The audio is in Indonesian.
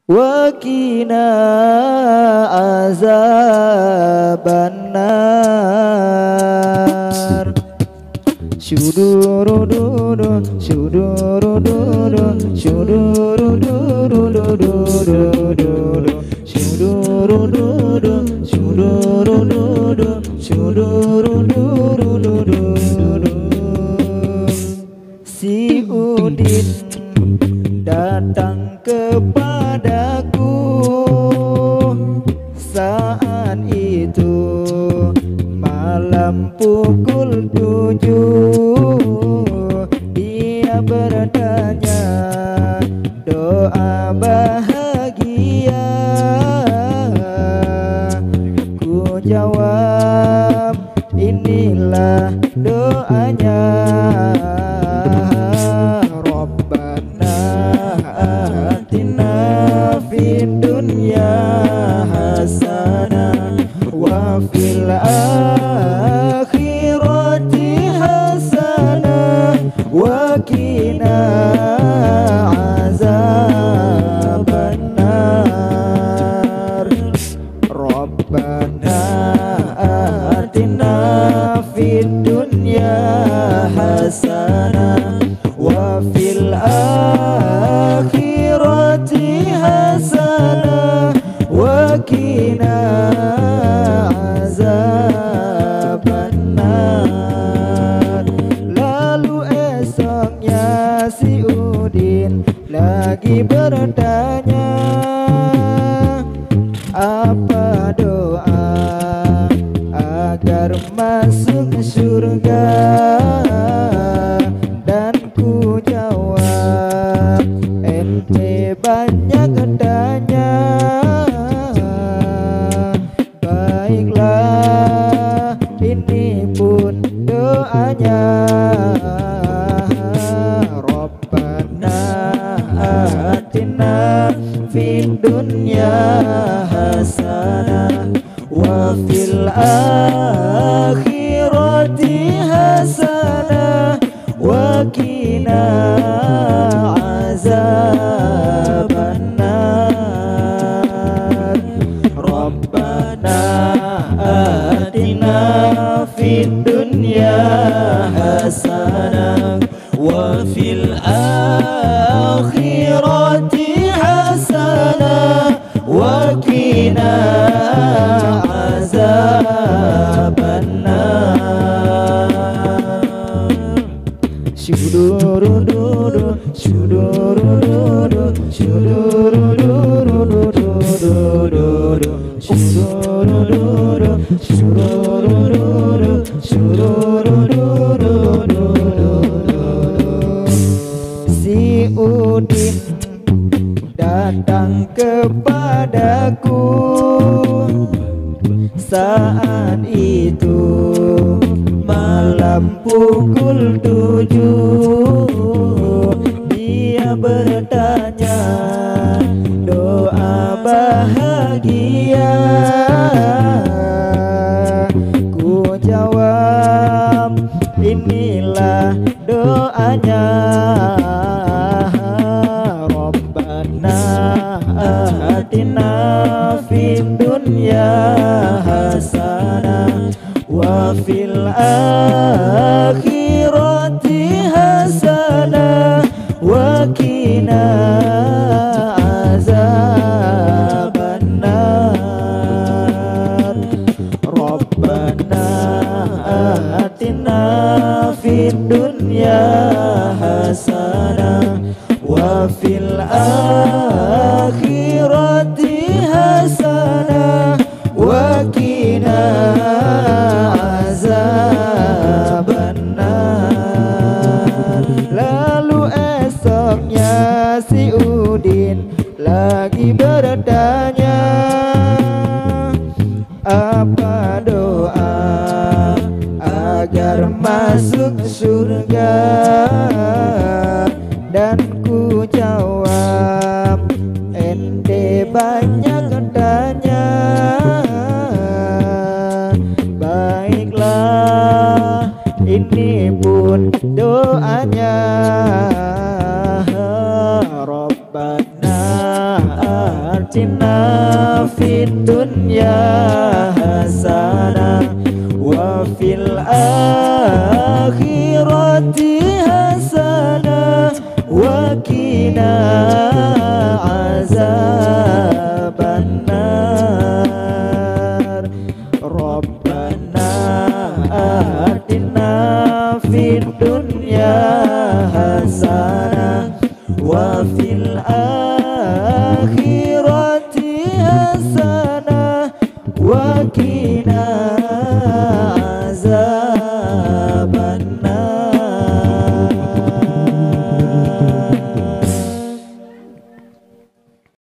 Wakina azabannar. Syudurududu, syudurududu, syudurududu, syudurududu, syudurududu, syudurududu. Si Udin datang kepadaku saat itu malam pukul 7. Dia bertanya doa bahagia. Ku jawab inilah doanya. Wa fil akhirati hasanah wa qina azabannar. Rabbana atina fid dunya hasanah wa fil akhirati hasanah wa qina azabannar. Lalu esoknya si Udin lagi bertanya, apa doa agar masuk surga? Dan ku jawab, ente banyak tanya. Baiklah, ini pun doanya. Rabbana atina fid dunya hasanah wa fil akhirati hasanah wa qina azabannar. Rabbana atina fid dunya hasanah wa fil akhirati hasanah wa qina azabannar. Syudurududu, syudurududu, syudurududu, syudurududu, syudurududu, syudurududu. Si Udin datang kepadaku saat itu malam pukul 7. Dia bertanya doa bahagia. Ku jawab inilah doanya. Rabbana atina fid dunya hasanah wa fil akhirati hasanah wa qina azabannar. Rabbana atina fid dunya hasanah wa fil akhirati hasanah wa qina azabannar. Lalu esoknya si Udin lagi bertanya, apa doa agar masuk surga? Dan ku jawab, ente banyak tanya. Baiklah, ini pun doanya. Rabbana atina fid dunya hasanah wa fil akhirati hasanah wa qina azabannar. Rabbana atina fid dunya hasanah wa fil akhirati hasanah wa qina